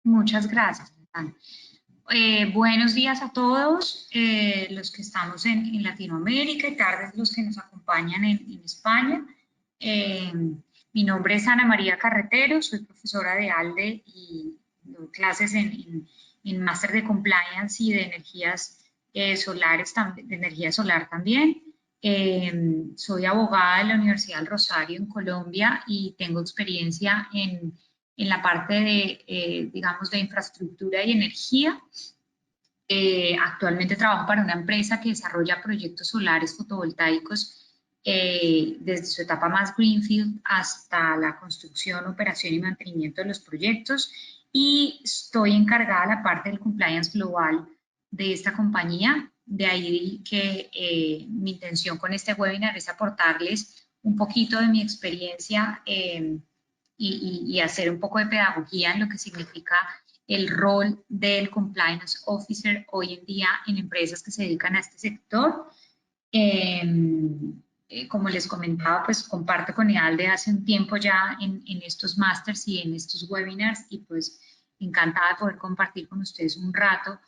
Muchas gracias, Alejandra. Buenos días a todos los que estamos en Latinoamérica y tardes los que nos acompañan en España. Eh, Mi nombre es Ana María Carretero, soy profesora de ALDE y doy clases en máster de compliance y de energías solares, de energía solar también. Soy abogada de la Universidad del Rosario en Colombia y tengo experiencia en la parte de, digamos, de infraestructura y energía. Actualmente trabajo para una empresa que desarrolla proyectos solares fotovoltaicos desde su etapa más greenfield hasta la construcción, operación y mantenimiento de los proyectos, y estoy encargada de la parte del compliance global de esta compañía. De ahí que mi intención con este webinar es aportarles un poquito de mi experiencia y hacer un poco de pedagogía en lo que significa el rol del compliance officer hoy en día en empresas que se dedican a este sector. Como les comentaba, pues comparto con EALDE hace un tiempo ya en estos másters y en estos webinars, y pues encantada de poder compartir con ustedes un rato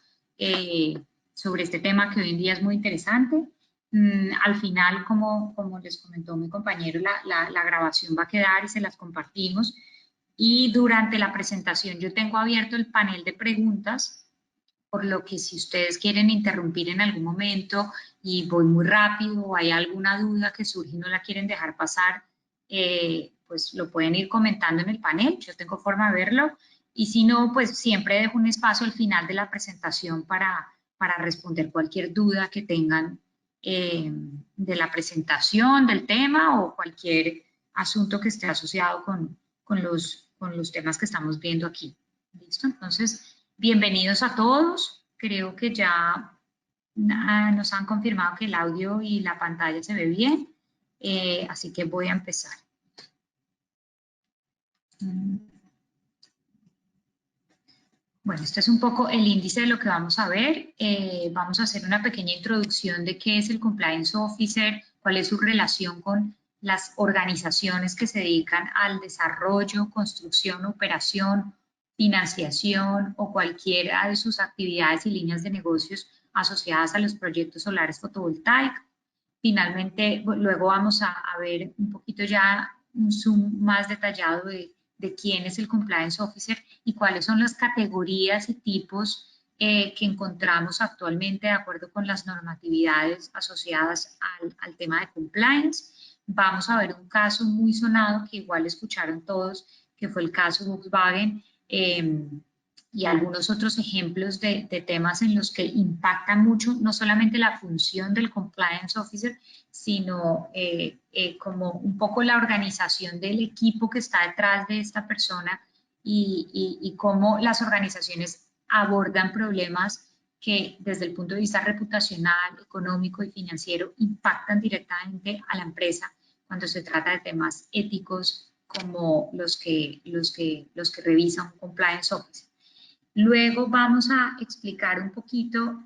sobre este tema que hoy en día es muy interesante. Al final, como les comentó mi compañero, la grabación va a quedar y se las compartimos. Y durante la presentación yo tengo abierto el panel de preguntas, por lo que si ustedes quieren interrumpir en algún momento y voy muy rápido o hay alguna duda que surge y no la quieren dejar pasar, pues lo pueden ir comentando en el panel, yo tengo forma de verlo, y si no, pues siempre dejo un espacio al final de la presentación para responder cualquier duda que tengan de la presentación, del tema o cualquier asunto que esté asociado con los temas que estamos viendo aquí. ¿Listo? Entonces, bienvenidos a todos. Creo que ya nos han confirmado que el audio y la pantalla se ve bien, así que voy a empezar. Bueno, este es un poco el índice de lo que vamos a ver. Vamos a hacer una pequeña introducción de qué es el Compliance Officer, cuál es su relación con las organizaciones que se dedican al desarrollo, construcción, operación, financiación o cualquiera de sus actividades y líneas de negocios asociadas a los proyectos solares fotovoltaicos. Finalmente, luego vamos a ver un poquito ya un zoom más detallado de quién es el Compliance Officer y cuáles son las categorías y tipos que encontramos actualmente de acuerdo con las normatividades asociadas al tema de compliance. Vamos a ver un caso muy sonado que igual escucharon todos, que fue el caso Volkswagen, y algunos otros ejemplos de temas en los que impactan mucho no solamente la función del Compliance Officer, sino como un poco la organización del equipo que está detrás de esta persona y cómo las organizaciones abordan problemas que desde el punto de vista reputacional, económico y financiero impactan directamente a la empresa cuando se trata de temas éticos como los que revisa un Compliance Officer. Luego vamos a explicar un poquito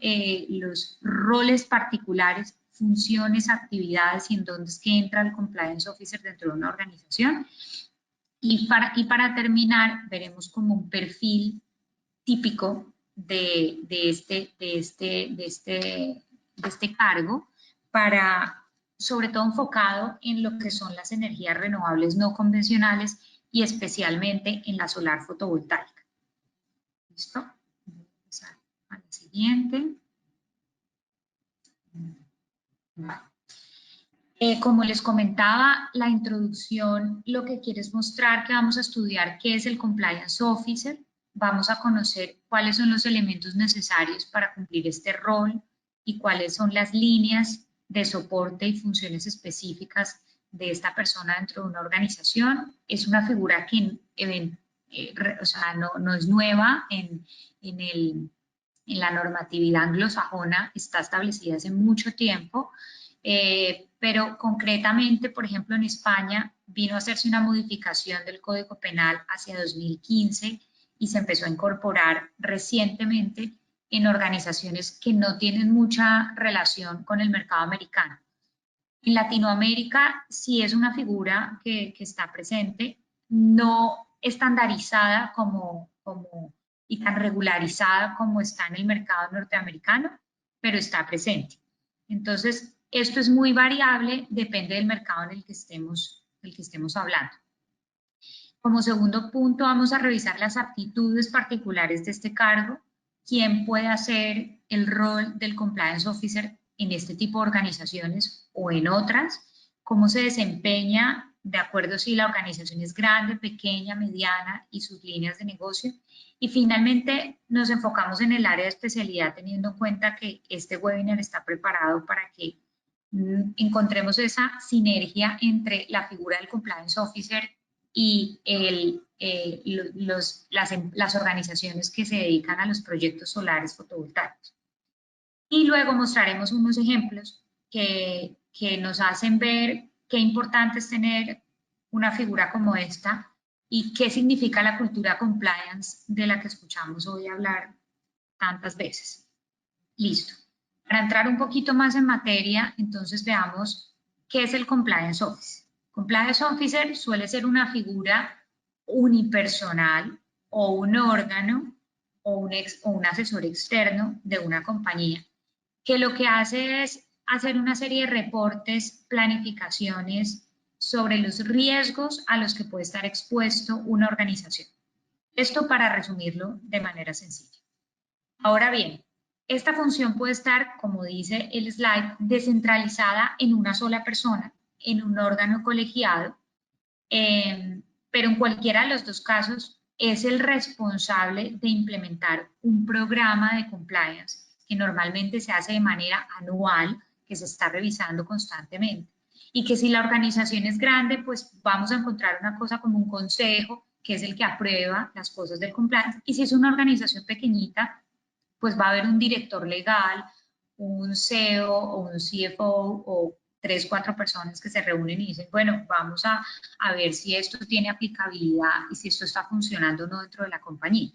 los roles particulares, funciones, actividades y en dónde es que entra el Compliance Officer dentro de una organización. Y para terminar, veremos como un perfil típico de este cargo, sobre todo enfocado en lo que son las energías renovables no convencionales y especialmente en la solar fotovoltaica. ¿Listo? Voy a pasar a la siguiente. Vale. Como les comentaba, la introducción lo que quiere es mostrar que vamos a estudiar qué es el Compliance Officer, vamos a conocer cuáles son los elementos necesarios para cumplir este rol y cuáles son las líneas de soporte y funciones específicas de esta persona dentro de una organización. Es una figura que o sea, no es nueva en la normatividad anglosajona, está establecida hace mucho tiempo. Pero concretamente, por ejemplo, en España vino a hacerse una modificación del Código Penal hacia 2015 y se empezó a incorporar recientemente en organizaciones que no tienen mucha relación con el mercado americano. En Latinoamérica sí es una figura que está presente, no estandarizada como y tan regularizada como está en el mercado norteamericano, pero está presente. Entonces, esto es muy variable, depende del mercado en el que estemos hablando. Como segundo punto, vamos a revisar las aptitudes particulares de este cargo, quién puede hacer el rol del Compliance Officer en este tipo de organizaciones o en otras, cómo se desempeña de acuerdo si la organización es grande, pequeña, mediana y sus líneas de negocio. Y finalmente nos enfocamos en el área de especialidad teniendo en cuenta que este webinar está preparado para que encontremos esa sinergia entre la figura del Compliance Officer y las organizaciones que se dedican a los proyectos solares fotovoltaicos. Y luego mostraremos unos ejemplos que nos hacen ver qué importante es tener una figura como esta y qué significa la cultura compliance de la que escuchamos hoy hablar tantas veces. Listo. Para entrar un poquito más en materia, entonces veamos qué es el Compliance Officer. Compliance Officer suele ser una figura unipersonal o un órgano o un asesor externo de una compañía que lo que hace es hacer una serie de reportes, planificaciones sobre los riesgos a los que puede estar expuesto una organización. Esto para resumirlo de manera sencilla. Ahora bien, esta función puede estar, como dice el slide, descentralizada en una sola persona, en un órgano colegiado, pero en cualquiera de los dos casos es el responsable de implementar un programa de compliance que normalmente se hace de manera anual, que se está revisando constantemente. Y que si la organización es grande, pues vamos a encontrar una cosa como un consejo, que es el que aprueba las cosas del compliance. Y si es una organización pequeñita, pues va a haber un director legal, un CEO o un CFO o 3, 4 personas que se reúnen y dicen, bueno, vamos a ver si esto tiene aplicabilidad y si esto está funcionando o no dentro de la compañía.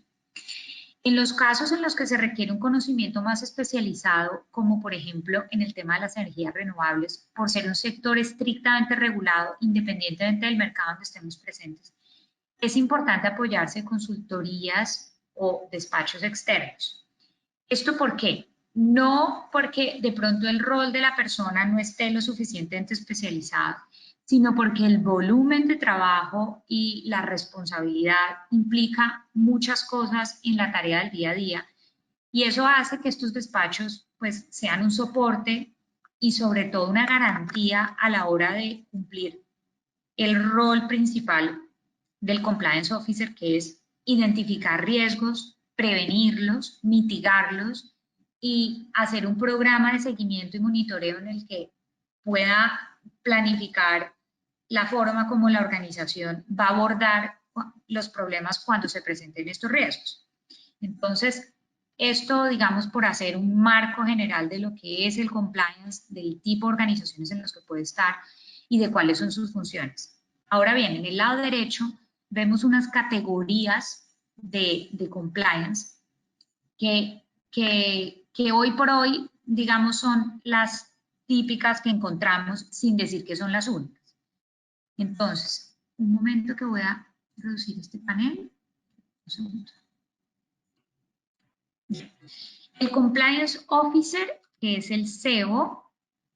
En los casos en los que se requiere un conocimiento más especializado, como por ejemplo en el tema de las energías renovables, por ser un sector estrictamente regulado, independientemente del mercado donde estemos presentes, es importante apoyarse en consultorías o despachos externos. ¿Esto por qué? No porque de pronto el rol de la persona no esté lo suficientemente especializado, sino porque el volumen de trabajo y la responsabilidad implica muchas cosas en la tarea del día a día. Y eso hace que estos despachos pues, sean un soporte y sobre todo una garantía a la hora de cumplir el rol principal del Compliance Officer, que es identificar riesgos, prevenirlos, mitigarlos y hacer un programa de seguimiento y monitoreo en el que pueda planificar la forma como la organización va a abordar los problemas cuando se presenten estos riesgos. Entonces, esto, digamos, por hacer un marco general de lo que es el compliance, del tipo de organizaciones en los que puede estar y de cuáles son sus funciones. Ahora bien, en el lado derecho vemos unas categorías de compliance que hoy por hoy, digamos, son las típicas que encontramos sin decir que son las únicas. Entonces, un momento que voy a reducir este panel. Un segundo. Bien. El Compliance Officer, que es el CEO,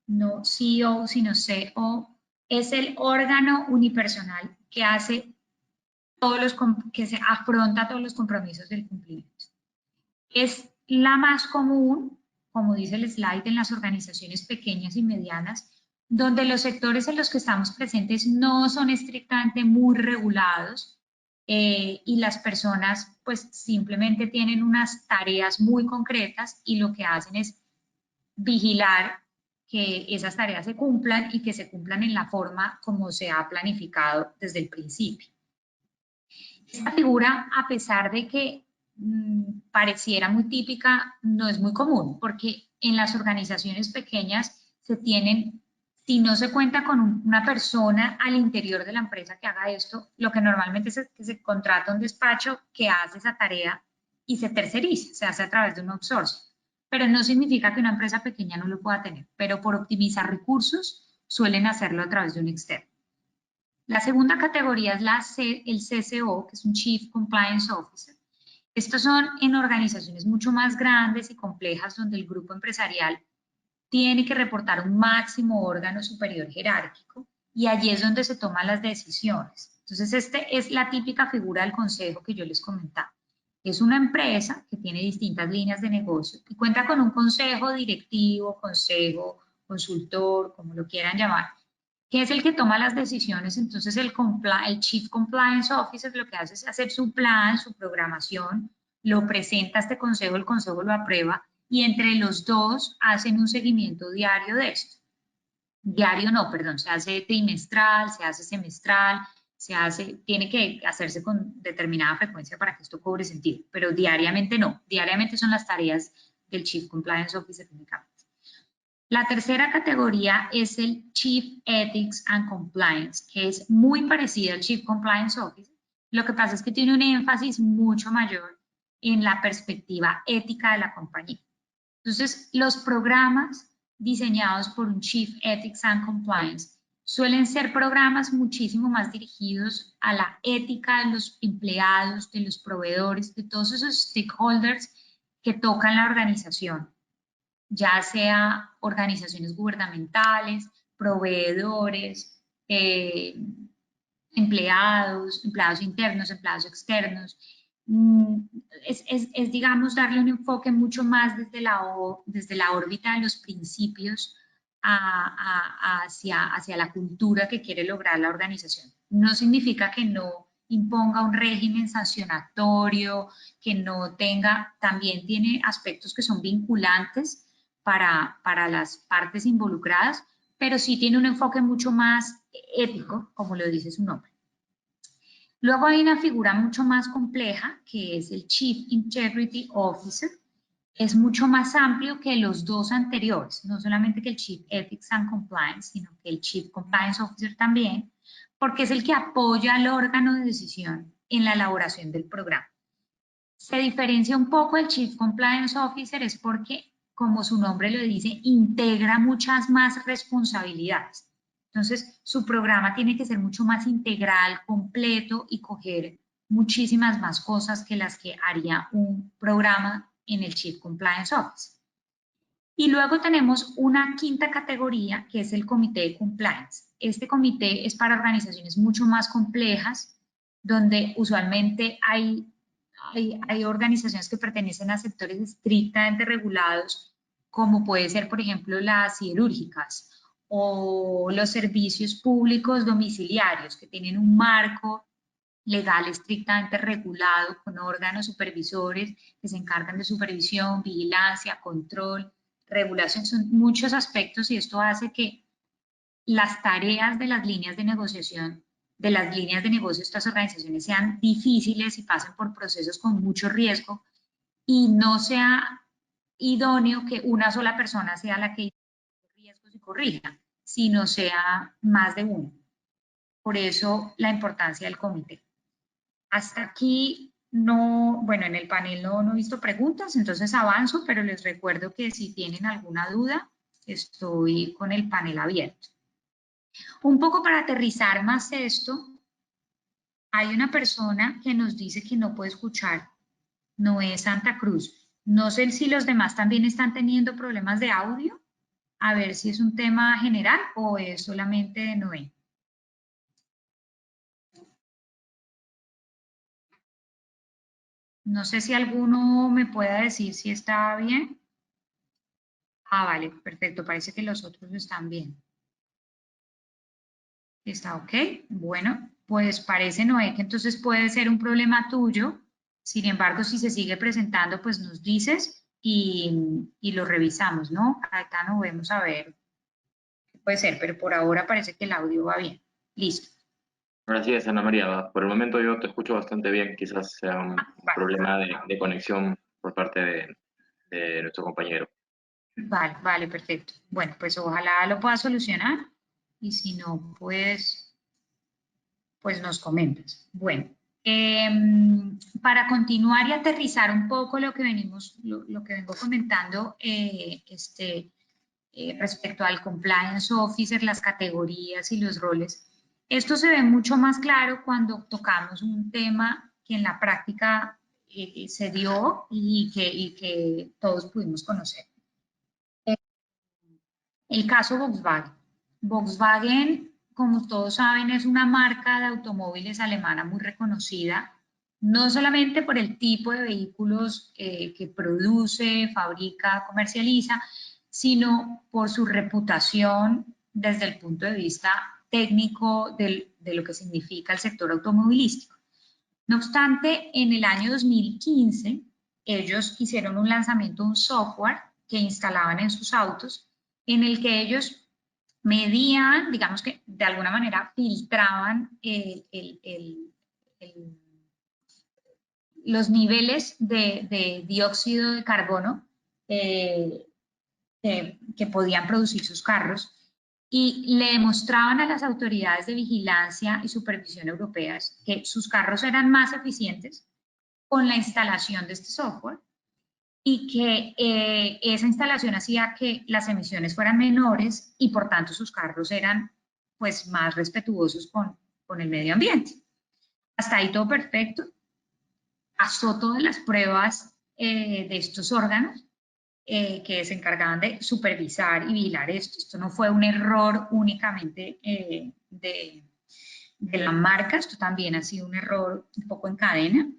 no CEO, sino CO, es el órgano unipersonal que hace que se afronta todos los compromisos del cumplimiento. Es la más común, como dice el slide, en las organizaciones pequeñas y medianas, donde los sectores en los que estamos presentes no son estrictamente muy regulados y las personas pues simplemente tienen unas tareas muy concretas y lo que hacen es vigilar que esas tareas se cumplan y que se cumplan en la forma como se ha planificado desde el principio. Esta figura, a pesar de que pareciera muy típica, no es muy común, porque en las organizaciones pequeñas se tienen, si no se cuenta con una persona al interior de la empresa que haga esto, lo que normalmente es que se contrata un despacho que hace esa tarea y se terceriza, se hace a través de un outsourcing. Pero no significa que una empresa pequeña no lo pueda tener, pero por optimizar recursos suelen hacerlo a través de un externo. La segunda categoría es el CCO, que es un Chief Compliance Officer. Estos son en organizaciones mucho más grandes y complejas donde el grupo empresarial tiene que reportar un máximo órgano superior jerárquico y allí es donde se toman las decisiones. Entonces, esta es la típica figura del consejo que yo les comentaba. Es una empresa que tiene distintas líneas de negocio y cuenta con un consejo directivo, consejo, consultor, como lo quieran llamar, que es el que toma las decisiones. Entonces, el Chief Compliance Officer lo que hace es hacer su plan, su programación, lo presenta a este consejo, el consejo lo aprueba y entre los dos hacen un seguimiento diario de esto. Diario no, perdón, se hace trimestral, se hace semestral, tiene que hacerse con determinada frecuencia para que esto cobre sentido, pero diariamente no. Diariamente son las tareas del Chief Compliance Officer únicamente. La tercera categoría es el Chief Ethics and Compliance, que es muy parecida al Chief Compliance Officer. Lo que pasa es que tiene un énfasis mucho mayor en la perspectiva ética de la compañía. Entonces, los programas diseñados por un Chief Ethics and Compliance suelen ser programas muchísimo más dirigidos a la ética de los empleados, de los proveedores, de todos esos stakeholders que tocan la organización, ya sea organizaciones gubernamentales, proveedores, empleados internos, empleados externos. Es, digamos, darle un enfoque mucho más desde la órbita de los principios hacia la cultura que quiere lograr la organización. No significa que no imponga un régimen sancionatorio, que no tenga, también tiene aspectos que son vinculantes para las partes involucradas, pero sí tiene un enfoque mucho más ético, como lo dice su nombre. Luego hay una figura mucho más compleja, que es el Chief Integrity Officer. Es mucho más amplio que los dos anteriores, no solamente que el Chief Ethics and Compliance, sino que el Chief Compliance Officer también, porque es el que apoya al órgano de decisión en la elaboración del programa. Se diferencia un poco el Chief Compliance Officer es porque, como su nombre lo dice, integra muchas más responsabilidades. Entonces, su programa tiene que ser mucho más integral, completo y coger muchísimas más cosas que las que haría un programa en el Chief Compliance Office. Y luego tenemos una quinta categoría que es el Comité de Compliance. Este comité es para organizaciones mucho más complejas, donde usualmente hay organizaciones que pertenecen a sectores estrictamente regulados, como puede ser, por ejemplo, las siderúrgicas o los servicios públicos domiciliarios, que tienen un marco legal estrictamente regulado con órganos supervisores que se encargan de supervisión, vigilancia, control, regulación. Son muchos aspectos y esto hace que las tareas de las líneas de negociación, de las líneas de negocio de estas organizaciones sean difíciles y pasen por procesos con mucho riesgo y no sea idóneo que una sola persona sea la que identifique riesgos y corrija, sino sea más de uno. Por eso la importancia del comité. Hasta aquí no, bueno, en el panel no he visto preguntas, entonces avanzo, pero les recuerdo que si tienen alguna duda, estoy con el panel abierto. Un poco para aterrizar más esto, hay una persona que nos dice que no puede escuchar, Noé Santa Cruz. No sé si los demás también están teniendo problemas de audio, a ver si es un tema general o es solamente de Noé. No sé si alguno me pueda decir si está bien. Ah, vale, perfecto, parece que los otros están bien. ¿Está ok? Bueno, pues parece, Noé, que entonces puede ser un problema tuyo. Sin embargo, si se sigue presentando, pues nos dices y lo revisamos, ¿no? Acá no vemos a ver qué puede ser, pero por ahora parece que el audio va bien. Listo. Así es, Ana María. Por el momento yo te escucho bastante bien. Quizás sea un Vale. problema de conexión por parte de nuestro compañero. Vale, perfecto. Bueno, pues ojalá lo pueda solucionar y si no, pues nos comentas. Bueno, para continuar y aterrizar un poco lo que lo que vengo comentando respecto al compliance officer, las categorías y los roles, esto se ve mucho más claro cuando tocamos un tema que en la práctica se dio y que todos pudimos conocer. El caso Volkswagen. Volkswagen, como todos saben, es una marca de automóviles alemana muy reconocida, no solamente por el tipo de vehículos que produce, fabrica, comercializa, sino por su reputación desde el punto de vista técnico de lo que significa el sector automovilístico. No obstante, en el año 2015, ellos hicieron un lanzamiento de un software que instalaban en sus autos, en el que ellos medían, digamos que de alguna manera filtraban los niveles de dióxido de carbono que podían producir sus carros y le demostraban a las autoridades de vigilancia y supervisión europeas que sus carros eran más eficientes con la instalación de este software y que esa instalación hacía que las emisiones fueran menores y por tanto sus carros eran pues más respetuosos con el medio ambiente. Hasta ahí todo perfecto. Pasó todas las pruebas de estos órganos que se encargaban de supervisar y vigilar esto. Esto no fue un error únicamente de la marca, esto también ha sido un error un poco en cadena.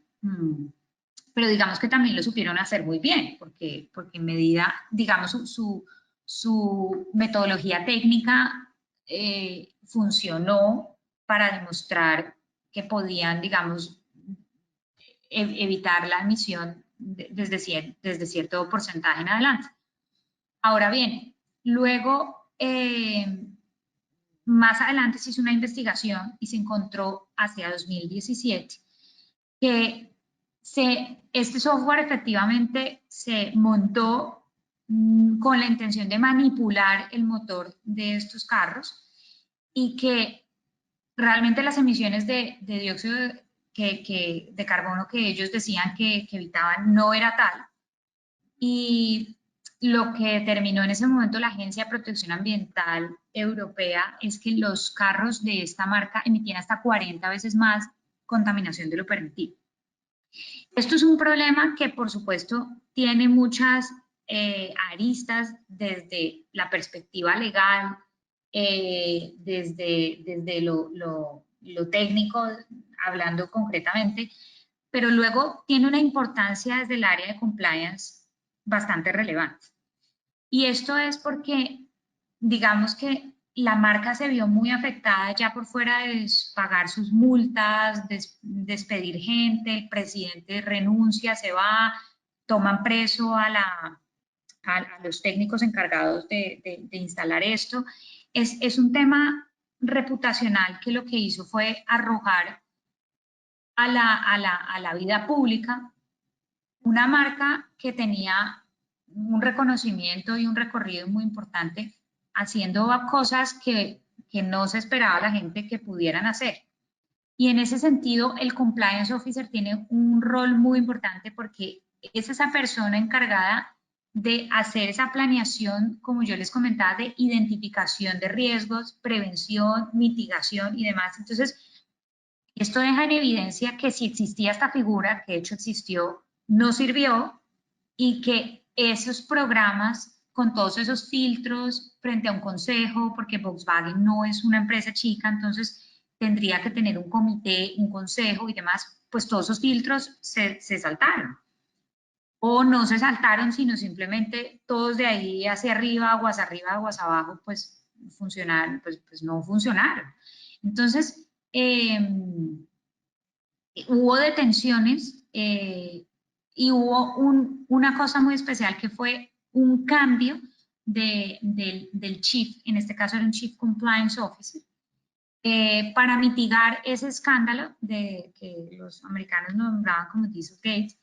Pero digamos que también lo supieron hacer muy bien, porque en medida, digamos, su metodología técnica funcionó para demostrar que podían, digamos, evitar la emisión desde cierto porcentaje en adelante. Ahora bien, luego, más adelante se hizo una investigación y se encontró hacia 2017 que este software efectivamente se montó con la intención de manipular el motor de estos carros y que realmente las emisiones de dióxido de carbono que ellos decían que evitaban no era tal. Y lo que determinó en ese momento la Agencia de Protección Ambiental Europea es que los carros de esta marca emitían hasta 40 veces más contaminación de lo permitido. Esto es un problema que, por supuesto, tiene muchas aristas desde la perspectiva legal, desde lo técnico, hablando concretamente, pero luego tiene una importancia desde el área de compliance bastante relevante. Y esto es porque, digamos que la marca se vio muy afectada ya por fuera de pagar sus multas, despedir gente, el presidente renuncia, se va, toman preso a los técnicos encargados de instalar esto. Es un tema reputacional que lo que hizo fue arrojar a la vida pública una marca que tenía un reconocimiento y un recorrido muy importante haciendo cosas que no se esperaba la gente que pudieran hacer. Y en ese sentido, el Compliance Officer tiene un rol muy importante porque es esa persona encargada de hacer esa planeación, como yo les comentaba, de identificación de riesgos, prevención, mitigación y demás. Entonces, esto deja en evidencia que si existía esta figura, que de hecho existió, no sirvió y que esos programas con todos esos filtros frente a un consejo, porque Volkswagen no es una empresa chica, entonces tendría que tener un comité, un consejo y demás, pues todos esos filtros se saltaron. O no se saltaron, sino simplemente todos de ahí hacia arriba, aguas abajo, pues funcionaron, pues no funcionaron. Entonces, hubo detenciones y hubo una cosa muy especial que fue un cambio del chief, en este caso era un Chief Compliance Officer, para mitigar ese escándalo de que los americanos nombraban como Dieselgate.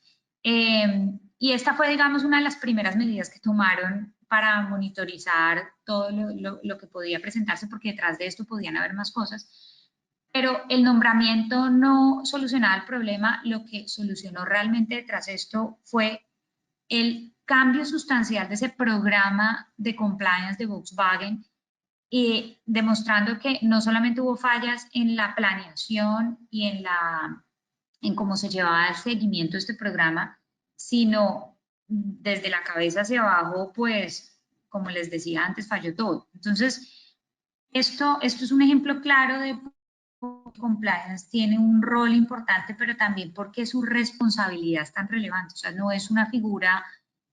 Y esta fue, digamos, una de las primeras medidas que tomaron para monitorizar todo lo que podía presentarse, porque detrás de esto podían haber más cosas. Pero el nombramiento no solucionaba el problema, lo que solucionó realmente detrás de esto fue el cambio sustancial de ese programa de compliance de Volkswagen, y demostrando que no solamente hubo fallas en la planeación y en en cómo se llevaba el seguimiento de este programa, sino desde la cabeza hacia abajo, pues, como les decía antes, falló todo. Entonces, esto es un ejemplo claro de compliance tiene un rol importante, pero también porque su responsabilidad es tan relevante. O sea, no es una figura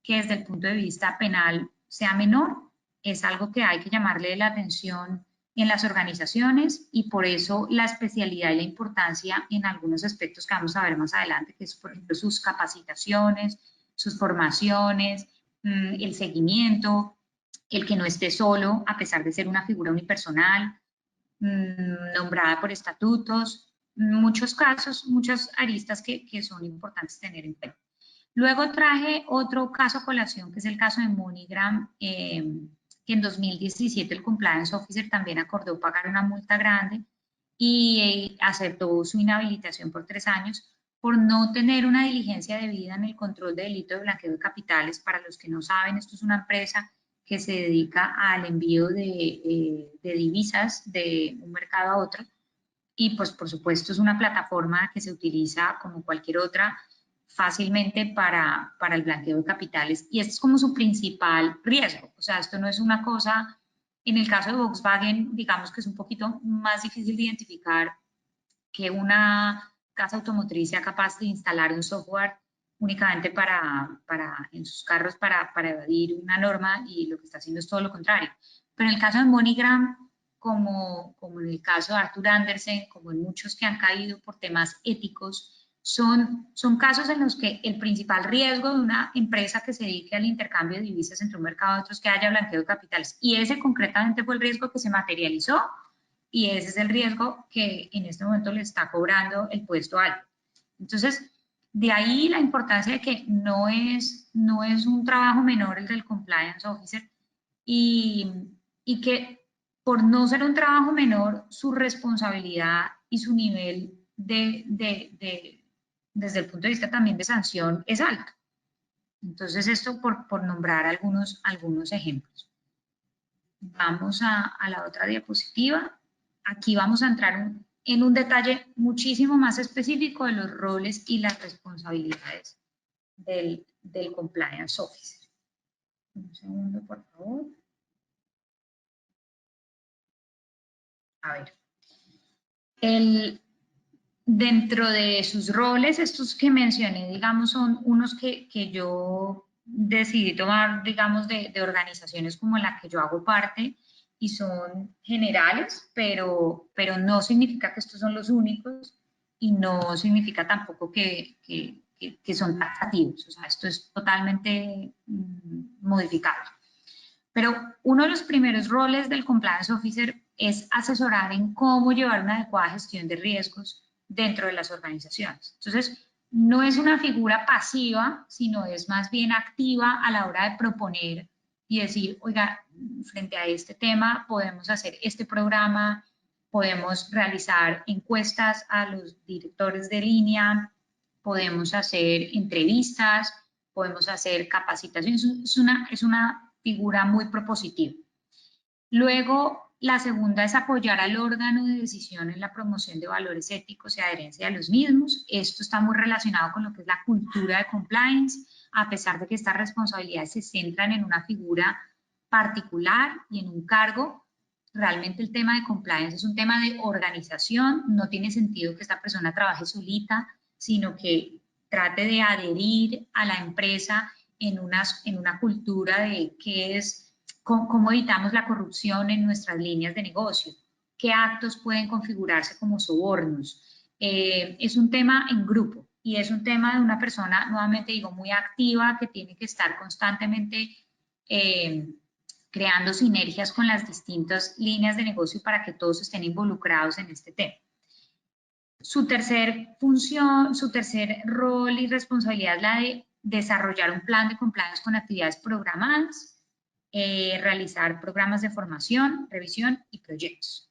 que desde el punto de vista penal sea menor, es algo que hay que llamarle la atención en las organizaciones y por eso la especialidad y la importancia en algunos aspectos que vamos a ver más adelante, que es por ejemplo sus capacitaciones, sus formaciones, el seguimiento, el que no esté solo a pesar de ser una figura unipersonal, nombrada por estatutos, muchos casos, muchas aristas que son importantes tener en cuenta. Luego traje otro caso a colación, que es el caso de MoneyGram, que en 2017 el Compliance Officer también acordó pagar una multa grande y aceptó su inhabilitación por 3 años por no tener una diligencia debida en el control de delito de blanqueo de capitales. Para los que no saben, esto es una empresa que se dedica al envío de divisas de un mercado a otro y pues por supuesto es una plataforma que se utiliza como cualquier otra fácilmente para el blanqueo de capitales y este es como su principal riesgo. O sea, esto no es una cosa, en el caso de Volkswagen, digamos que es un poquito más difícil de identificar que una casa automotriz sea capaz de instalar un software únicamente en sus carros para evadir una norma y lo que está haciendo es todo lo contrario. Pero en el caso de MoneyGram, como en el caso de Arthur Andersen, como en muchos que han caído por temas éticos, son casos en los que el principal riesgo de una empresa que se dedique al intercambio de divisas entre un mercado y otro es que haya blanqueo de capitales. Y ese concretamente fue el riesgo que se materializó y ese es el riesgo que en este momento le está cobrando el puesto alto. Entonces, de ahí la importancia de que no es un trabajo menor el del compliance officer y, y que por no ser un trabajo menor, su responsabilidad y su nivel desde el punto de vista también de sanción es alto. Entonces, esto por nombrar algunos ejemplos. Vamos a la otra diapositiva. Aquí vamos a entrar en un detalle muchísimo más específico de los roles y las responsabilidades del Compliance Officer. Un segundo, por favor. A ver. Dentro de sus roles, estos que mencioné, digamos, son unos que yo decidí tomar, digamos, de organizaciones como la que yo hago parte y son generales, pero no significa que estos son los únicos y no significa tampoco que son taxativos. O sea, esto es totalmente modificable. Pero uno de los primeros roles del Compliance Officer es asesorar en cómo llevar una adecuada gestión de riesgos dentro de las organizaciones. Entonces, no es una figura pasiva, sino es más bien activa a la hora de proponer y decir, oiga, frente a este tema podemos hacer este programa, podemos realizar encuestas a los directores de línea, podemos hacer entrevistas, podemos hacer capacitaciones. Es una figura muy propositiva. Luego, la segunda es apoyar al órgano de decisión en la promoción de valores éticos y adherencia a los mismos. Esto está muy relacionado con lo que es la cultura de compliance, a pesar de que estas responsabilidades se centran en una figura particular y en un cargo. Realmente el tema de compliance es un tema de organización, no tiene sentido que esta persona trabaje solita, sino que trate de adherir a la empresa en una cultura de qué es, cómo evitamos la corrupción en nuestras líneas de negocio, qué actos pueden configurarse como sobornos. Es un tema en grupo y es un tema de una persona, nuevamente digo, muy activa que tiene que estar constantemente creando sinergias con las distintas líneas de negocio para que todos estén involucrados en este tema. Su tercer función, su tercer rol y responsabilidad es la de desarrollar un plan de compliance con actividades programadas, realizar programas de formación, revisión y proyectos.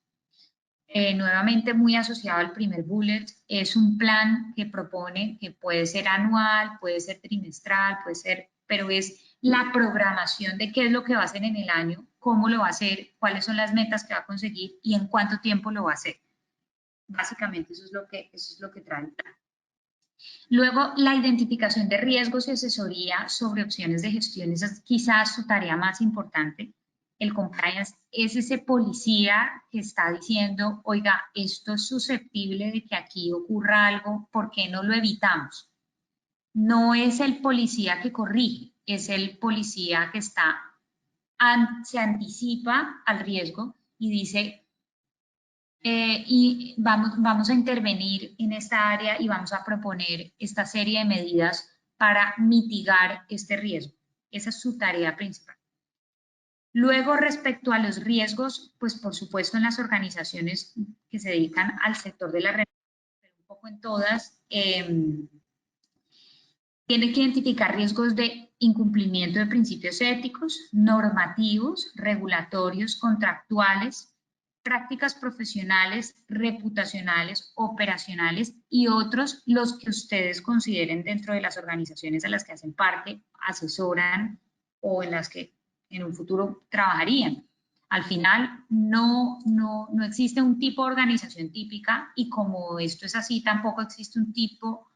Nuevamente muy asociado al primer bullet, es un plan que propone que puede ser anual, puede ser trimestral, puede ser, pero es la programación de qué es lo que va a hacer en el año, cómo lo va a hacer, cuáles son las metas que va a conseguir y en cuánto tiempo lo va a hacer. Básicamente eso es lo que trae el plan. Luego, la identificación de riesgos y asesoría sobre opciones de gestión, esa es quizás su tarea más importante. El compliance es ese policía que está diciendo, oiga, esto es susceptible de que aquí ocurra algo, ¿por qué no lo evitamos? No es el policía que corrige, es el policía que se anticipa al riesgo y dice, y vamos a intervenir en esta área y vamos a proponer esta serie de medidas para mitigar este riesgo. Esa es su tarea principal. Luego, respecto a los riesgos, pues por supuesto en las organizaciones que se dedican al sector de la renovación, pero un poco en todas, tiene que identificar riesgos de incumplimiento de principios éticos, normativos, regulatorios, contractuales, prácticas profesionales, reputacionales, operacionales y otros los que ustedes consideren dentro de las organizaciones a las que hacen parte, asesoran o en las que en un futuro trabajarían. Al final no existe un tipo de organización típica y como esto es así, tampoco existe un tipo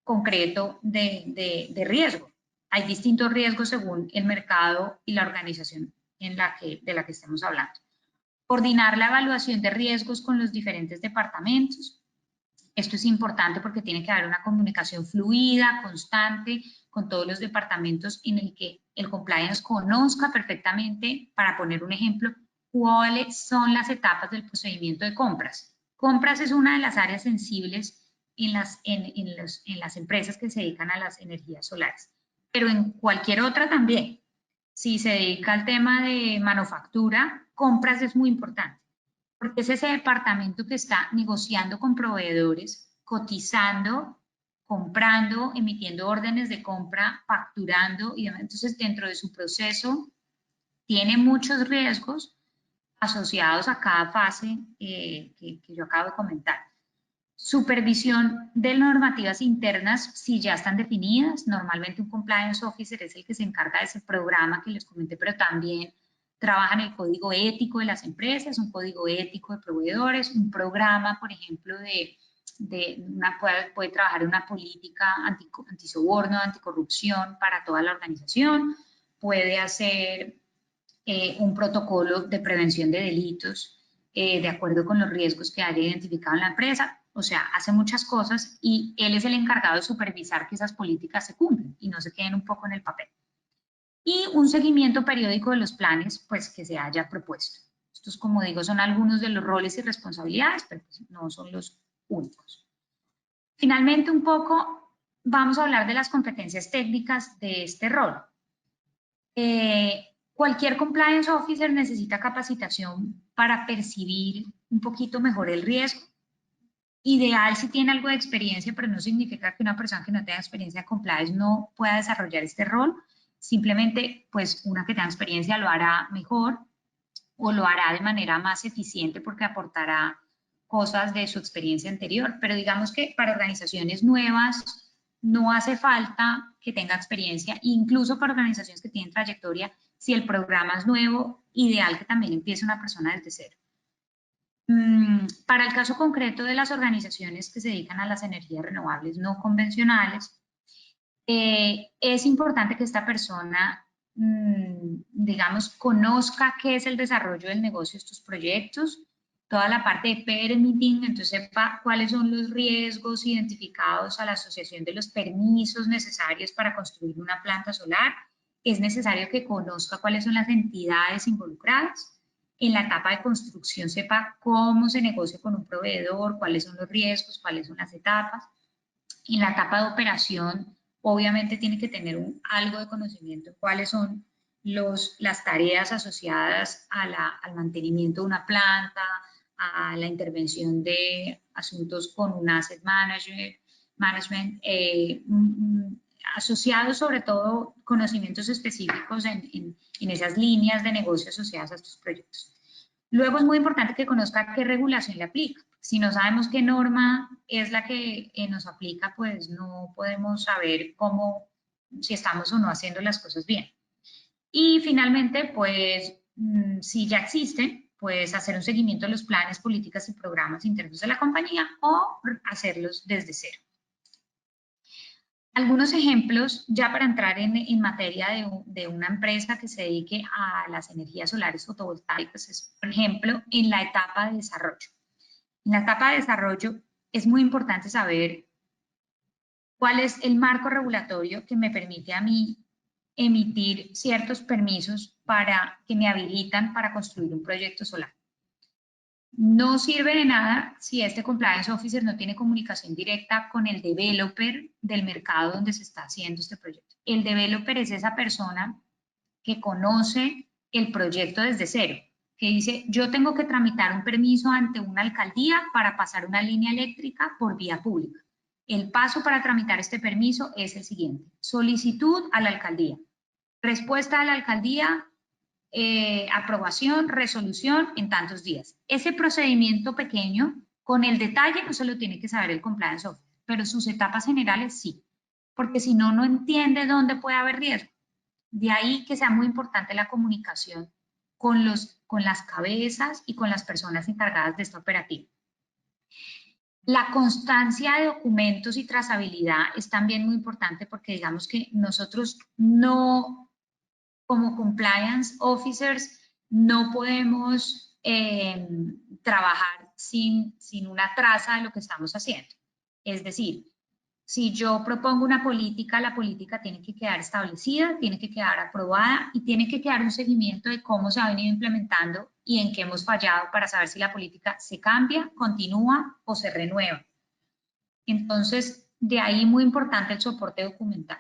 concreto de riesgo. Hay distintos riesgos según el mercado y la organización de la que estemos hablando. Coordinar la evaluación de riesgos con los diferentes departamentos. Esto es importante porque tiene que haber una comunicación fluida, constante, con todos los departamentos en el que el compliance conozca perfectamente, para poner un ejemplo, cuáles son las etapas del procedimiento de compras. Compras es una de las áreas sensibles en las empresas que se dedican a las energías solares, pero en cualquier otra también. Si se dedica al tema de manufactura, compras es muy importante, porque es ese departamento que está negociando con proveedores, cotizando, comprando, emitiendo órdenes de compra, facturando y demás. Entonces, dentro de su proceso, tiene muchos riesgos asociados a cada fase que yo acabo de comentar. Supervisión de normativas internas, si ya están definidas. Normalmente un compliance officer es el que se encarga de ese programa que les comenté, pero también trabaja en el código ético de las empresas, un código ético de proveedores, un programa, por ejemplo, puede trabajar en una política antisoborno, anticorrupción para toda la organización, puede hacer un protocolo de prevención de delitos de acuerdo con los riesgos que haya identificado en la empresa. O sea, hace muchas cosas y él es el encargado de supervisar que esas políticas se cumplen y no se queden un poco en el papel. Y un seguimiento periódico de los planes pues, que se haya propuesto. Estos, como digo, son algunos de los roles y responsabilidades, pero pues, no son los únicos. Finalmente, un poco vamos a hablar de las competencias técnicas de este rol. Cualquier compliance officer necesita capacitación para percibir un poquito mejor el riesgo. Ideal si tiene algo de experiencia, pero no significa que una persona que no tenga experiencia de compliance no pueda desarrollar este rol. Simplemente, pues, una que tenga experiencia lo hará mejor o lo hará de manera más eficiente porque aportará cosas de su experiencia anterior. Pero digamos que para organizaciones nuevas no hace falta que tenga experiencia, incluso para organizaciones que tienen trayectoria, si el programa es nuevo, ideal que también empiece una persona desde cero. Para el caso concreto de las organizaciones que se dedican a las energías renovables no convencionales, es importante que esta persona, digamos, conozca qué es el desarrollo del negocio de estos proyectos, toda la parte de permitting, entonces sepa cuáles son los riesgos identificados a la asociación de los permisos necesarios para construir una planta solar. Es necesario que conozca cuáles son las entidades involucradas. En la etapa de construcción sepa cómo se negocia con un proveedor, cuáles son los riesgos, cuáles son las etapas. En la etapa de operación, obviamente tiene que tener algo de conocimiento de cuáles son las tareas asociadas al mantenimiento de una planta, a la intervención de asuntos con un asset management, asociados sobre todo conocimientos específicos en esas líneas de negocio asociadas a estos proyectos. Luego es muy importante que conozca qué regulación le aplica. Si no sabemos qué norma es la que nos aplica, pues no podemos saber si estamos o no haciendo las cosas bien. Y finalmente, pues si ya existen, pues hacer un seguimiento de los planes, políticas y programas internos de la compañía o hacerlos desde cero. Algunos ejemplos, ya para entrar en materia de una empresa que se dedique a las energías solares fotovoltaicas, es, por ejemplo, en la etapa de desarrollo. En la etapa de desarrollo es muy importante saber cuál es el marco regulatorio que me permite a mí emitir ciertos permisos para que me habilitan para construir un proyecto solar. No sirve de nada si este compliance officer no tiene comunicación directa con el developer del mercado donde se está haciendo este proyecto. El developer es esa persona que conoce el proyecto desde cero, que dice, yo tengo que tramitar un permiso ante una alcaldía para pasar una línea eléctrica por vía pública. El paso para tramitar este permiso es el siguiente: solicitud a la alcaldía, respuesta a la alcaldía, aprobación, resolución en tantos días. Ese procedimiento pequeño, con el detalle, no se lo tiene que saber el compliance officer, pero sus etapas generales sí, porque si no, no entiende dónde puede haber riesgo. De ahí que sea muy importante la comunicación con las cabezas y con las personas encargadas de esta operativa. La constancia de documentos y trazabilidad es también muy importante, porque digamos que nosotros no, como compliance officers, no podemos trabajar sin una traza de lo que estamos haciendo. Es decir, si yo propongo una política, la política tiene que quedar establecida, tiene que quedar aprobada y tiene que quedar un seguimiento de cómo se ha venido implementando y en qué hemos fallado, para saber si la política se cambia, continúa o se renueva. Entonces, de ahí muy importante el soporte documental.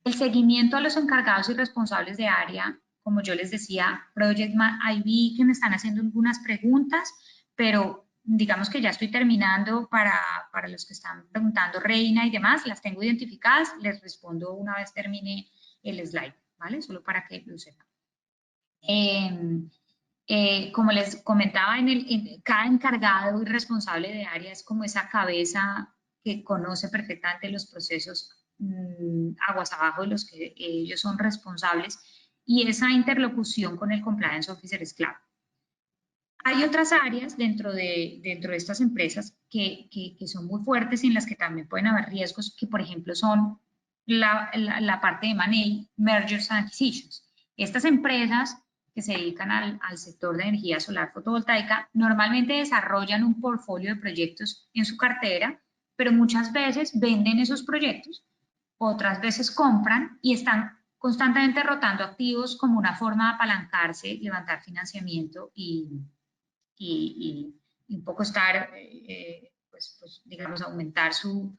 El seguimiento a los encargados y responsables de área, como yo les decía, Project Man, ahí vi que me están haciendo algunas preguntas, pero digamos que ya estoy terminando. Para los que están preguntando, Reina y demás, las tengo identificadas, les respondo una vez termine el slide, ¿vale? Solo para que lo sepan. Como les comentaba, cada encargado y responsable de área es como esa cabeza que conoce perfectamente los procesos aguas abajo de los que ellos son responsables, y esa interlocución con el compliance officer es clave. Hay otras áreas dentro de estas empresas que son muy fuertes y en las que también pueden haber riesgos, que por ejemplo son la parte de M&A, Mergers and Acquisitions. Estas empresas que se dedican al sector de energía solar fotovoltaica normalmente desarrollan un portfolio de proyectos en su cartera, pero muchas veces venden esos proyectos, otras veces compran y están constantemente rotando activos como una forma de apalancarse, levantar financiamiento y un poco estar, pues, digamos, aumentar su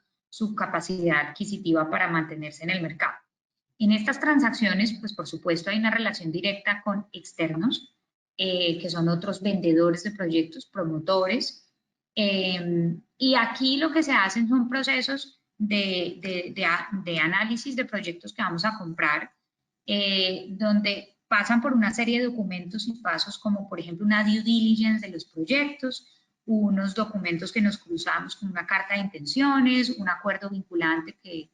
capacidad adquisitiva para mantenerse en el mercado. En estas transacciones, pues por supuesto hay una relación directa con externos, que son otros vendedores de proyectos, promotores, y aquí lo que se hacen son procesos de análisis de proyectos que vamos a comprar, donde pasan por una serie de documentos y pasos, como por ejemplo una due diligence de los proyectos, unos documentos que nos cruzamos con una carta de intenciones, un acuerdo vinculante que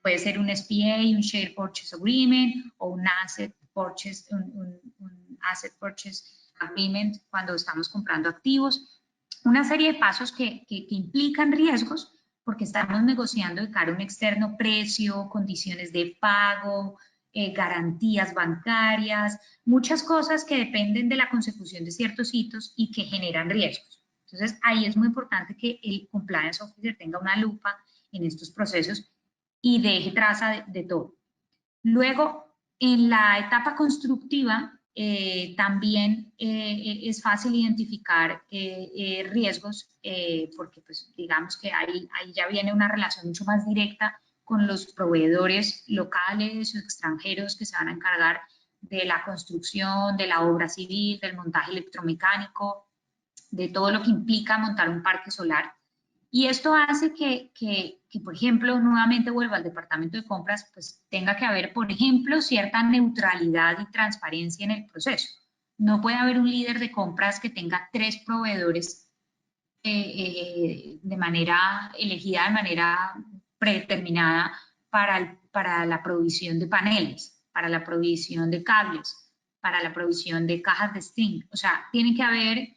puede ser un SPA, un Share Purchase Agreement o un Asset Purchase, un Asset Purchase Agreement cuando estamos comprando activos. Una serie de pasos que implican riesgos, porque estamos negociando de cara a un externo precio, condiciones de pago, garantías bancarias, muchas cosas que dependen de la consecución de ciertos hitos y que generan riesgos. Entonces, ahí es muy importante que el compliance officer tenga una lupa en estos procesos y deje traza de todo. Luego, en la etapa constructiva, también es fácil identificar riesgos, porque pues digamos que ahí ya viene una relación mucho más directa con los proveedores locales o extranjeros que se van a encargar de la construcción, de la obra civil, del montaje electromecánico, de todo lo que implica montar un parque solar. Y esto hace que, por ejemplo, nuevamente vuelvo al departamento de compras, pues tenga que haber, por ejemplo, cierta neutralidad y transparencia en el proceso. No puede haber un líder de compras que tenga 3 proveedores de manera elegida, de manera predeterminada para la provisión de paneles, para la provisión de cables, para la provisión de cajas de string. O sea, tiene que haber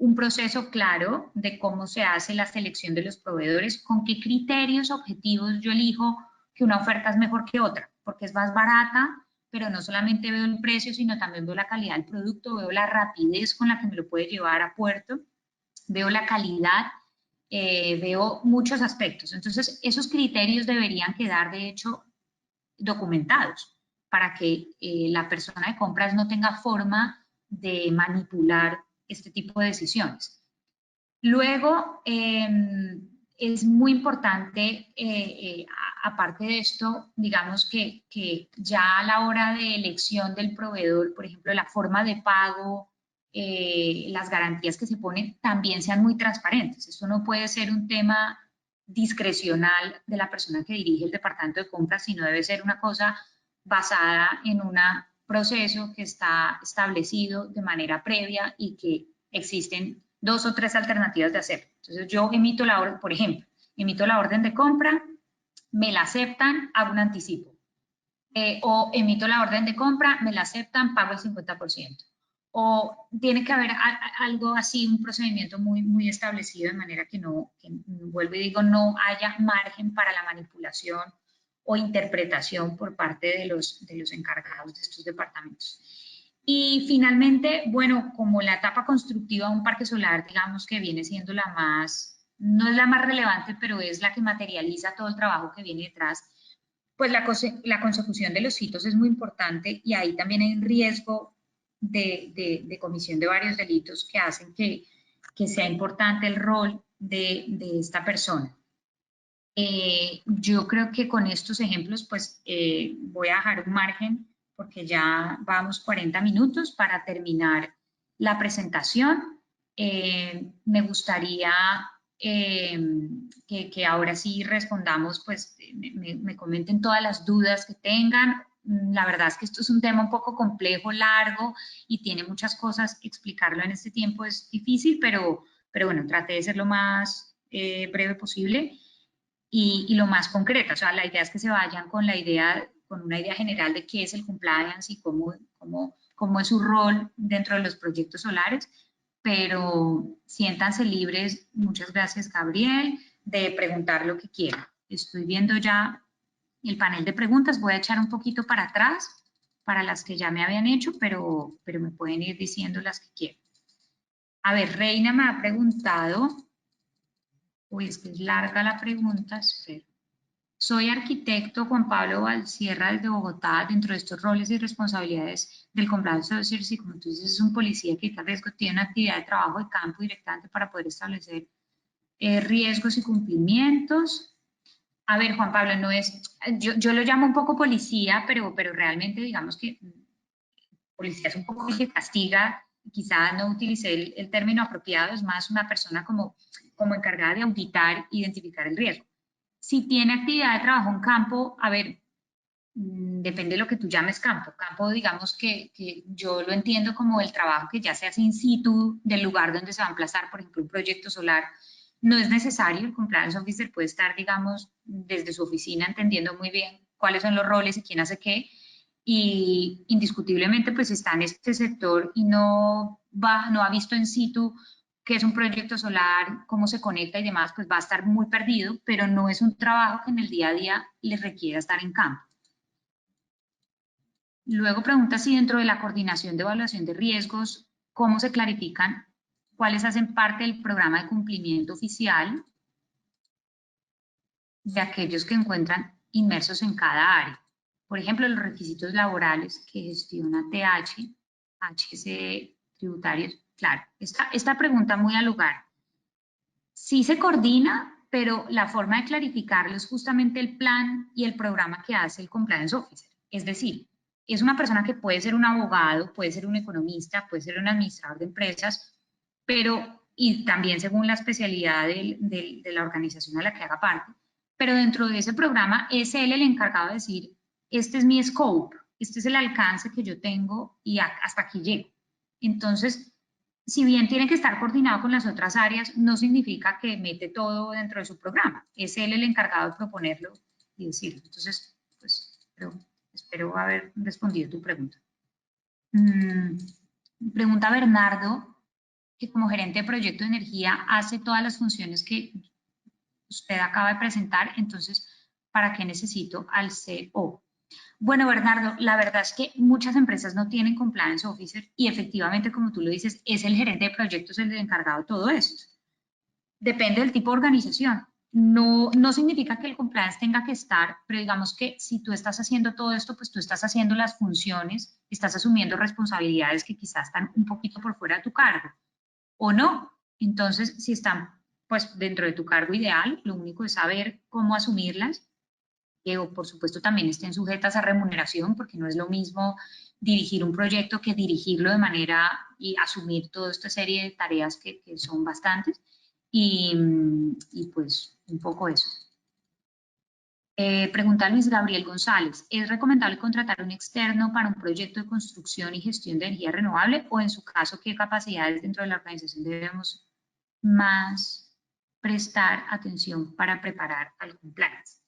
un proceso claro de cómo se hace la selección de los proveedores, con qué criterios objetivos yo elijo que una oferta es mejor que otra, porque es más barata, pero no solamente veo el precio, sino también veo la calidad del producto, veo la rapidez con la que me lo puede llevar a puerto, veo la calidad, veo muchos aspectos. Entonces, esos criterios deberían quedar, de hecho, documentados para que la persona de compras no tenga forma de manipular este tipo de decisiones. Luego, es muy importante, aparte de esto, digamos que ya a la hora de elección del proveedor, por ejemplo, la forma de pago, las garantías que se ponen, también sean muy transparentes. Esto no puede ser un tema discrecional de la persona que dirige el departamento de compras, sino debe ser una cosa basada en un proceso que está establecido de manera previa y que existen 2 o 3 alternativas de hacer. Entonces yo emito la orden, por ejemplo, emito la orden de compra, me la aceptan, hago un anticipo. O emito la orden de compra, me la aceptan, pago el 50%. O tiene que haber algo así, un procedimiento muy establecido de manera que no, vuelvo y digo, no haya margen para la manipulación o interpretación por parte de los encargados de estos departamentos. Y finalmente, bueno, como la etapa constructiva de un parque solar, digamos que viene siendo la más, no es la más relevante, pero es la que materializa todo el trabajo que viene detrás, pues la consecución de los hitos es muy importante y ahí también hay un riesgo de comisión de varios delitos que hacen que sea importante el rol de esta persona. Yo creo que con estos ejemplos, pues voy a dejar un margen porque ya vamos 40 minutos para terminar la presentación. Me gustaría que ahora sí respondamos, pues me comenten todas las dudas que tengan. La verdad es que esto es un tema un poco complejo, largo y tiene muchas cosas. Explicarlo en este tiempo es difícil, pero bueno, traté de ser lo más breve posible y lo más concreto. O sea, la idea es que se vayan con la idea, con una idea general de qué es el compliance y cómo es su rol dentro de los proyectos solares, pero siéntanse libres, muchas gracias Gabriel, de preguntar lo que quieran. Estoy viendo ya el panel de preguntas, voy a echar un poquito para atrás para las que ya me habían hecho, pero me pueden ir diciendo las que quieran. A ver, Reina me ha preguntado, uy, es que es larga la pregunta, espera. Soy arquitecto Juan Pablo Valsierra desde Bogotá. Dentro de estos roles y responsabilidades del compliance officer, si como tú dices es un policía que está riesgo, tiene una actividad de trabajo de campo directamente para poder establecer riesgos y cumplimientos. A ver, Juan Pablo, no es, yo lo llamo un poco policía, pero realmente digamos que policía es un poco que castiga, quizá no utilicé el término apropiado, es más una persona como encargada de auditar, identificar el riesgo. Si tiene actividad de trabajo en campo, a ver, depende de lo que tú llames campo. Campo, digamos que yo lo entiendo como el trabajo que ya se hace in situ del lugar donde se va a emplazar, por ejemplo, un proyecto solar. No es necesario, el compliance officer puede estar, digamos, desde su oficina entendiendo muy bien cuáles son los roles y quién hace qué, y indiscutiblemente pues está en este sector y no ha visto in situ qué es un proyecto solar, cómo se conecta y demás, pues va a estar muy perdido, pero no es un trabajo que en el día a día le requiera estar en campo. Luego pregunta si dentro de la coordinación de evaluación de riesgos, cómo se clarifican cuáles hacen parte del programa de cumplimiento oficial de aquellos que encuentran inmersos en cada área. Por ejemplo, los requisitos laborales que gestiona TH, HC tributarios. Claro, esta pregunta muy al lugar. Sí se coordina, pero la forma de clarificarlo es justamente el plan y el programa que hace el compliance officer. Es decir, es una persona que puede ser un abogado, puede ser un economista, puede ser un administrador de empresas, pero, y también según la especialidad de la organización a la que haga parte, pero dentro de ese programa es él el encargado de decir, este es mi scope, este es el alcance que yo tengo y hasta aquí llego. Entonces, si bien tiene que estar coordinado con las otras áreas, no significa que mete todo dentro de su programa. Es él el encargado de proponerlo y decirlo. Entonces, pues, espero haber respondido tu pregunta. Pregunta Bernardo, que como gerente de proyecto de energía hace todas las funciones que usted acaba de presentar, entonces, ¿para qué necesito al CO? Bueno, Bernardo, la verdad es que muchas empresas no tienen compliance officer y efectivamente, como tú lo dices, es el gerente de proyectos el encargado de todo esto. Depende del tipo de organización. No significa que el compliance tenga que estar, pero digamos que si tú estás haciendo todo esto, pues tú estás haciendo las funciones, estás asumiendo responsabilidades que quizás están un poquito por fuera de tu cargo, o no. Entonces, si están pues dentro de tu cargo ideal, lo único es saber cómo asumirlas, que por supuesto también estén sujetas a remuneración, porque no es lo mismo dirigir un proyecto que dirigirlo de manera y asumir toda esta serie de tareas que son bastantes. Y pues un poco eso. Pregunta Luis Gabriel González, ¿es recomendable contratar un externo para un proyecto de construcción y gestión de energía renovable o en su caso qué capacidades dentro de la organización debemos más prestar atención para preparar al compliance?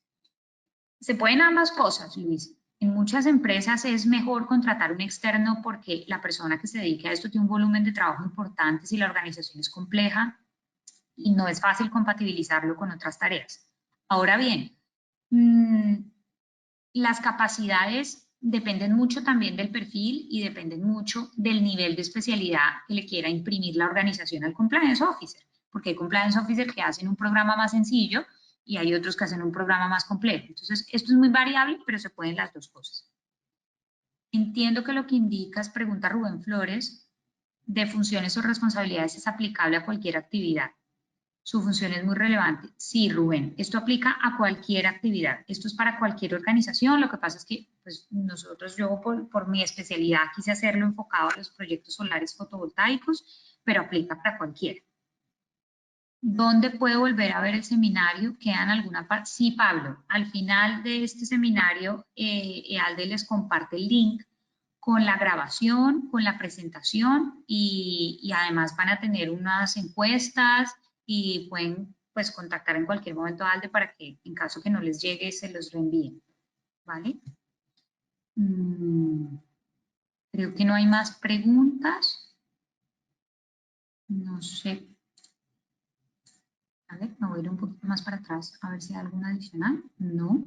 Se pueden ambas cosas, Luis. En muchas empresas es mejor contratar un externo porque la persona que se dedique a esto tiene un volumen de trabajo importante si la organización es compleja y no es fácil compatibilizarlo con otras tareas. Ahora bien, las capacidades dependen mucho también del perfil y dependen mucho del nivel de especialidad que le quiera imprimir la organización al compliance officer, porque hay compliance officer que hacen un programa más sencillo y hay otros que hacen un programa más complejo. Entonces, esto es muy variable, pero se pueden las dos cosas. Entiendo que lo que indicas, pregunta Rubén Flores, de funciones o responsabilidades es aplicable a cualquier actividad. Su función es muy relevante. Sí, Rubén, esto aplica a cualquier actividad. Esto es para cualquier organización. Lo que pasa es que pues, yo por mi especialidad quise hacerlo enfocado a los proyectos solares fotovoltaicos, pero aplica para cualquiera. ¿Dónde puedo volver a ver el seminario? ¿Queda en alguna parte? Sí, Pablo, al final de este seminario, EALDE les comparte el link con la grabación, con la presentación y además van a tener unas encuestas y pueden pues contactar en cualquier momento a ALDE para que en caso que no les llegue se los reenvíen, ¿vale? Creo que no hay más preguntas. No sé. A ver, me voy a ir un poquito más para atrás a ver si hay alguna adicional. No.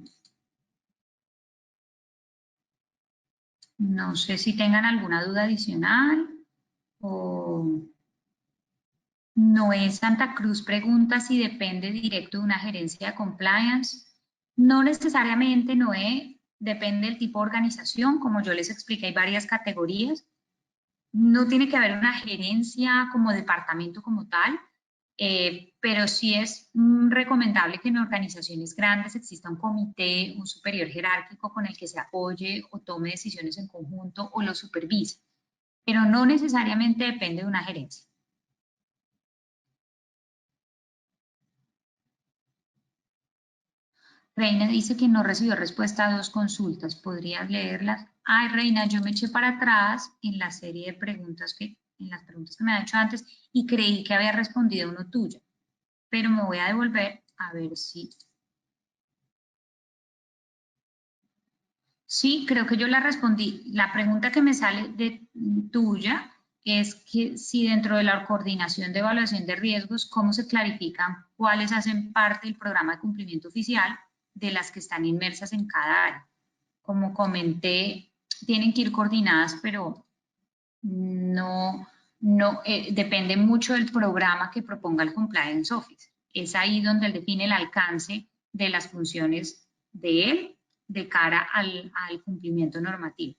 No sé si tengan alguna duda adicional o... Noé Santa Cruz pregunta si depende directo de una gerencia de compliance. No necesariamente, Noé, depende del tipo de organización. Como yo les expliqué, hay varias categorías. No tiene que haber una gerencia como departamento como tal, pero sí es recomendable que en organizaciones grandes exista un comité, un superior jerárquico con el que se apoye o tome decisiones en conjunto o lo supervise. Pero no necesariamente depende de una gerencia. Reina dice que no recibió respuesta a 2 consultas. ¿Podrías leerlas? Ay, Reina, yo me eché para atrás en la serie de preguntas en las preguntas que me ha hecho antes y creí que había respondido uno tuyo. Pero me voy a devolver a ver si... Sí, creo que yo la respondí. La pregunta que me sale de tuya es que si dentro de la coordinación de evaluación de riesgos, ¿cómo se clarifican cuáles hacen parte del programa de cumplimiento oficial de las que están inmersas en cada área? Como comenté, tienen que ir coordinadas, pero depende mucho del programa que proponga el Compliance Office. Es ahí donde él define el alcance de las funciones de él de cara al cumplimiento normativo.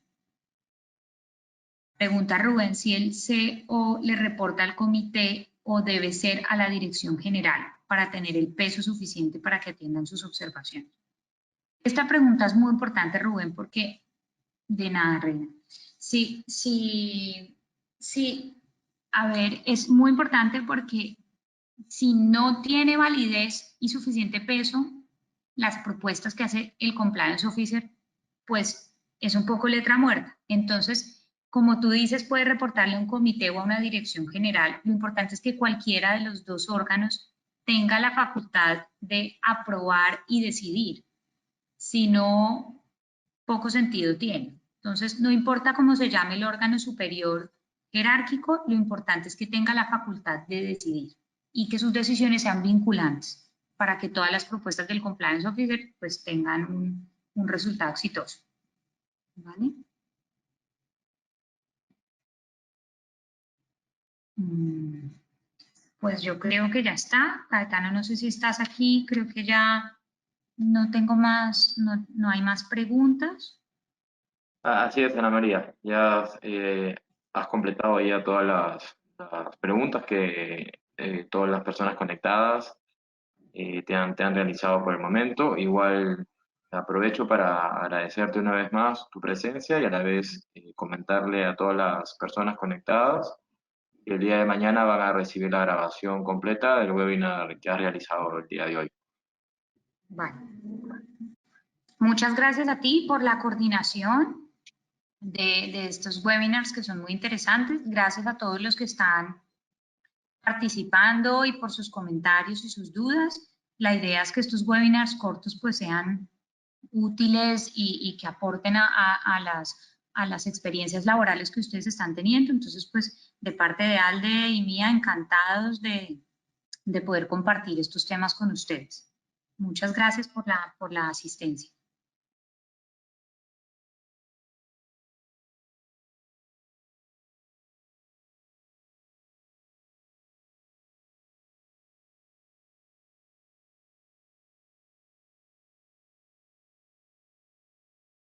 Pregunta Rubén si el CO le reporta al comité o debe ser a la dirección general para tener el peso suficiente para que atiendan sus observaciones. Esta pregunta es muy importante, Rubén, porque de nada, Reina. Sí, a ver, es muy importante porque si no tiene validez y suficiente peso, las propuestas que hace el Compliance Officer, pues es un poco letra muerta. Entonces, como tú dices, puede reportarle a un comité o a una dirección general. Lo importante es que cualquiera de los dos órganos tenga la facultad de aprobar y decidir. Si no, poco sentido tiene. Entonces, no importa cómo se llame el órgano superior jerárquico, lo importante es que tenga la facultad de decidir y que sus decisiones sean vinculantes. para que todas las propuestas del Compliance Officer pues tengan un resultado exitoso. ¿Vale? Pues yo creo que ya está. Caetano, no sé si estás aquí, creo que ya no tengo más, no hay más preguntas. Así es, Ana María. Ya has completado ya todas las preguntas que todas las personas conectadas te han realizado por el momento. Igual aprovecho para agradecerte una vez más tu presencia y a la vez comentarle a todas las personas conectadas que el día de mañana van a recibir la grabación completa del webinar que has realizado el día de hoy. Vale. Muchas gracias a ti por la coordinación de estos webinars que son muy interesantes. Gracias a todos los que están participando y por sus comentarios y sus dudas. La idea es que estos webinars cortos pues sean útiles y que aporten a las experiencias laborales que ustedes están teniendo. Entonces, pues, de parte de Alde y mía, encantados de poder compartir estos temas con ustedes. Muchas gracias por la asistencia.